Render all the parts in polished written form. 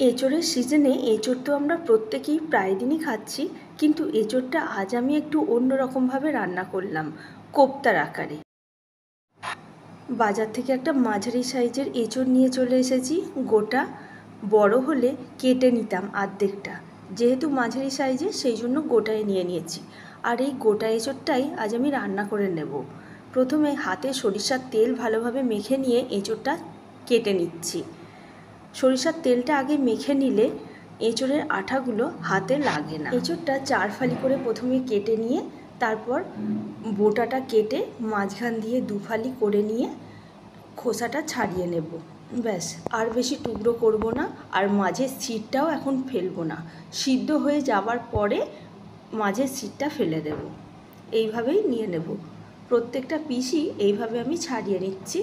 এঁচোড়ের সিজনে এঁচোড় তো আমরা প্রত্যেকেই প্রায় দিনই খাচ্ছি, কিন্তু এঁচোড়টা আজ আমি একটু অন্যরকমভাবে রান্না করলাম, কোপ্তার আকারে। বাজার থেকে একটা মাঝারি সাইজের এঁচোড় নিয়ে চলে এসেছি। গোটা বড় হলে কেটে নিতাম আর্ধেকটা, যেহেতু মাঝারি সাইজের সেই জন্য গোটায় নিয়ে নিয়েছি। আর এই গোটা এঁচোড়টাই আজ আমি রান্না করে নেব। প্রথমে হাতে সরিষার তেল ভালোভাবে মেখে নিয়ে এঁচোড়টা কেটে নিচ্ছি। সরিষার তেলটা আগে মেখে নিলে এঁচোড়ের আঠাগুলো হাতে লাগে না। এঁচোড়টা 4 ফালি করে প্রথমে কেটে নিয়ে তারপর বোটাটা কেটে মাঝখান দিয়ে 2 ফালি করে নিয়ে খোসাটা ছাড়িয়ে নেব। ব্যাস, আর বেশি টুকরো করব না, আর মাঝের ছিটটাও এখন ফেলবো না। সিদ্ধ হয়ে যাবার পরে মাঝের ছিটটা ফেলে দেব। এইভাবেই নিয়ে নেব। প্রত্যেকটা পিসই এইভাবে আমি ছাড়িয়ে নিচ্ছি।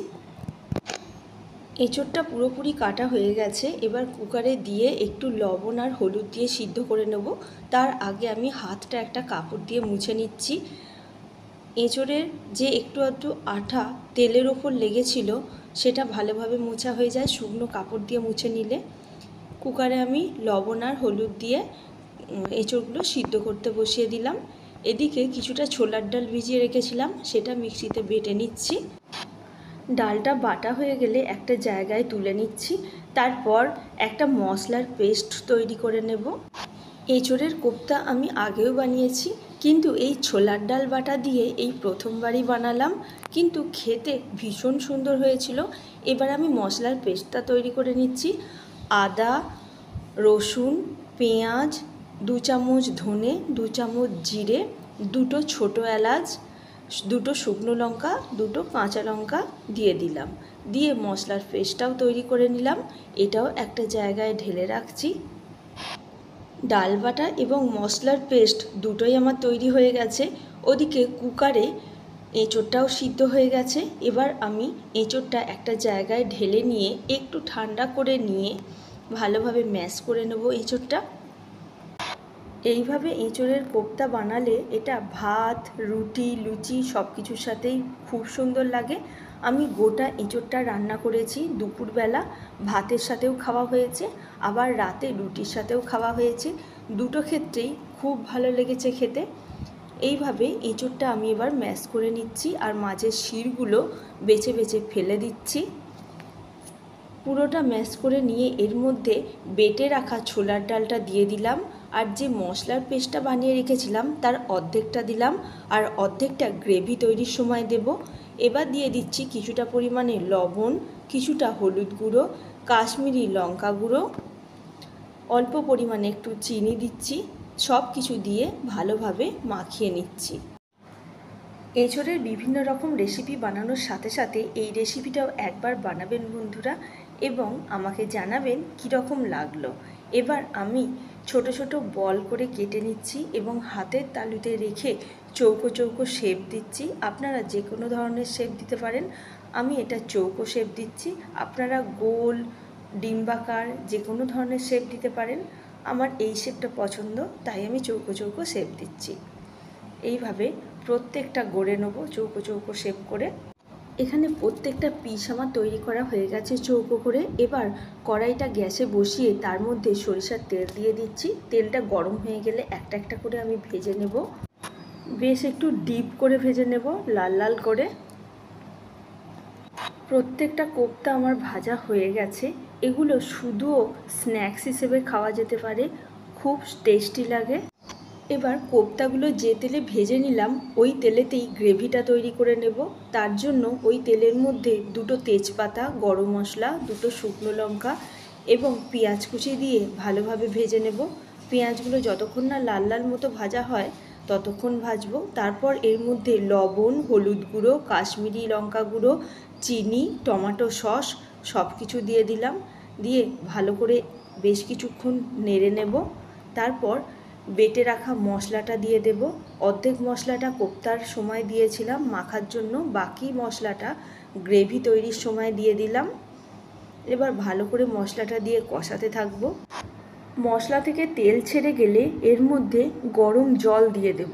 এঁচোড়টা পুরোপুরি কাটা হয়ে গেছে। এবার কুকারে দিয়ে একটু লবণ আর হলুদ দিয়ে সিদ্ধ করে নেব। তার আগে আমি হাতটা একটা কাপড় দিয়ে মুছে নিচ্ছি। এঁচোড়ের যে একটু আধটু আঠা তেলের ওপর লেগেছিল সেটা ভালোভাবে মোছা হয়ে যায় শুকনো কাপড় দিয়ে মুছে নিলে। কুকারে আমি লবণ আর হলুদ দিয়ে এঁচোড়গুলো সিদ্ধ করতে বসিয়ে দিলাম। এদিকে কিছুটা ছোলার ডাল ভিজিয়ে রেখেছিলাম, সেটা মিক্সিতে বেটে নিচ্ছি। ডালটা বাটা হয়ে গেলে একটা জায়গায় তুলে নিচ্ছি। তারপর একটা মশলার পেস্ট তৈরি করে নেব। এঁচোড়ের কোপ্তা আমি আগেও বানিয়েছি, কিন্তু এই ছোলার ডাল বাটা দিয়ে এই প্রথমবারই বানালাম, কিন্তু খেতে ভীষণ সুন্দর হয়েছিল। এবার আমি মশলার পেস্টটা তৈরি করে নিচ্ছি। আদা, রসুন, পেঁয়াজ, 2 চামচ ধনে, 2 চামচ জিরে, 2টো ছোটো এলাচ, 2টো শুকনো লঙ্কা, 2টো কাঁচা লঙ্কা দিয়ে দিলাম। দিয়ে মশলার পেস্টটাও তৈরি করে নিলাম। এটাও একটা জায়গায় ঢেলে রাখছি। ডাল বাটা এবং মশলার পেস্ট দুটোই আমার তৈরি হয়ে গেছে। ওদিকে কুকারে এঁচোড়টাও সিদ্ধ হয়ে গেছে। এবার আমি এঁচোড়টা একটা জায়গায় ঢেলে নিয়ে একটু ঠান্ডা করে নিয়ে ভালোভাবে ম্যাশ করে নেব এঁচোড়টা। এইভাবে এঁচোড়ের কোপ্তা বানালে এটা ভাত, রুটি, লুচি সব কিছুর সাথেই খুব সুন্দর লাগে। আমি গোটা এঁচোড়টা রান্না করেছি দুপুরবেলা, ভাতের সাথেও খাওয়া হয়েছে, আবার রাতে রুটির সাথেও খাওয়া হয়েছে। দুটো ক্ষেত্রেই খুব ভালো লেগেছে খেতে। এইভাবে এঁচোড়টা আমি এবার ম্যাশ করে নিচ্ছি আর মাঝের শিরগুলো বেছে বেছে ফেলে দিচ্ছি। পুরোটা ম্যাশ করে নিয়ে এর মধ্যে বেটে রাখা ছোলার ডালটা দিয়ে দিলাম, আর যে মশলার পেস্টটা বানিয়ে রেখেছিলাম তার অর্ধেকটা দিলাম, আর অর্ধেকটা গ্রেভি তৈরির সময় দেব। এবার দিয়ে দিচ্ছি কিছুটা পরিমাণে লবণ, কিছুটা হলুদ গুঁড়ো, কাশ্মীরি লঙ্কা গুঁড়ো, অল্প পরিমাণে একটু চিনি দিচ্ছি। সব কিছু দিয়ে ভালোভাবে মাখিয়ে নিচ্ছি। এঁচোড়ের বিভিন্ন রকম রেসিপি বানানোর সাথে সাথে এই রেসিপিটাও একবার বানাবেন বন্ধুরা, এবং আমাকে জানাবেন কীরকম লাগলো। এবার আমি ছোট ছোট বল করে কেটে নিচ্ছি এবং হাতের তালুতে রেখে চৌকো চৌকো শেপ দিচ্ছি। আপনারা যে কোনো ধরনের শেপ দিতে পারেন। আমি এটা চৌকো শেপ দিচ্ছি, আপনারা গোল, ডিম্বাকার যে কোনো ধরনের শেপ দিতে পারেন। আমার এই শেপটা পছন্দ, তাই আমি চৌকো চৌকো শেপ দিচ্ছি। এইভাবে প্রত্যেকটা গড়ে নেব চৌকো চৌকো শেপ করে। এখানে প্রত্যেকটা পিস আমার তৈরি করা হয়ে গেছে চৌকো করে। এবার কড়াইটা গ্যাসে বসিয়ে তার মধ্যে সরিষার তেল দিয়ে দিচ্ছি। তেলটা গরম হয়ে গেলে একটা একটা করে আমি ভেজে নেব। বেশ একটু ডিপ করে ভেজে নেব, লাল লাল করে। প্রত্যেকটা কোপ্তা আমার ভাজা হয়ে গেছে। এগুলো শুধুও স্ন্যাক্স হিসেবে খাওয়া যেতে পারে, খুব টেস্টি লাগে। এবার কোপ্তাগুলো যে তেলে ভেজে নিলাম ওই তেলেতেই গ্রেভিটা তৈরি করে নেব। তার জন্য ওই তেলের মধ্যে 2টো তেজপাতা, গরম মশলা, 2টো শুকনো লঙ্কা এবং পেঁয়াজ কুচি দিয়ে ভালোভাবে ভেজে নেব। পেঁয়াজগুলো যতক্ষণ না লাল লাল মতো ভাজা হয় ততক্ষণ ভাজবো। তারপর এর মধ্যে লবণ, হলুদ গুঁড়ো, কাশ্মীরি লঙ্কা গুঁড়ো, চিনি, টমেটো সস সব কিছু দিয়ে দিলাম। দিয়ে ভালো করে বেশ কিছুক্ষণ নেড়ে নেব। তারপর বেটে রাখা মশলাটা দিয়ে দেব। অর্ধেক মশলাটা কোপ্তার সময় দিয়েছিলাম মাখার জন্য, বাকি মশলাটা গ্রেভি তৈরির সময় দিয়ে দিলাম। এবার ভালো করে মশলাটা দিয়ে কষাতে থাকব। মশলা থেকে তেল ছেড়ে গেলে এর মধ্যে গরম জল দিয়ে দেব।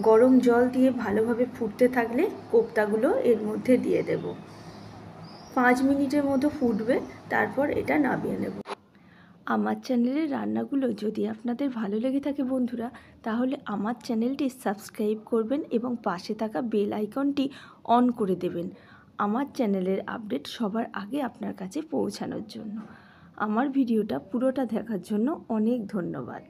গরম জল দিয়ে ভালোভাবে ফুটতে থাকলে কোপ্তাগুলো এর মধ্যে দিয়ে দেব। 5 মিনিটের মতো ফুটবে, তারপর এটা নামিয়ে নেব। আমার চ্যানেলের রান্নাগুলো যদি আপনাদের ভালো লেগে থাকে বন্ধুরা, তাহলে আমার চ্যানেলটি সাবস্ক্রাইব করবেন এবং পাশে থাকা বেল আইকনটি অন করে দেবেন আমার চ্যানেলের আপডেট সবার আগে আপনার কাছে পৌঁছানোর জন্য। আমার ভিডিওটা পুরোটা দেখার জন্য অনেক ধন্যবাদ।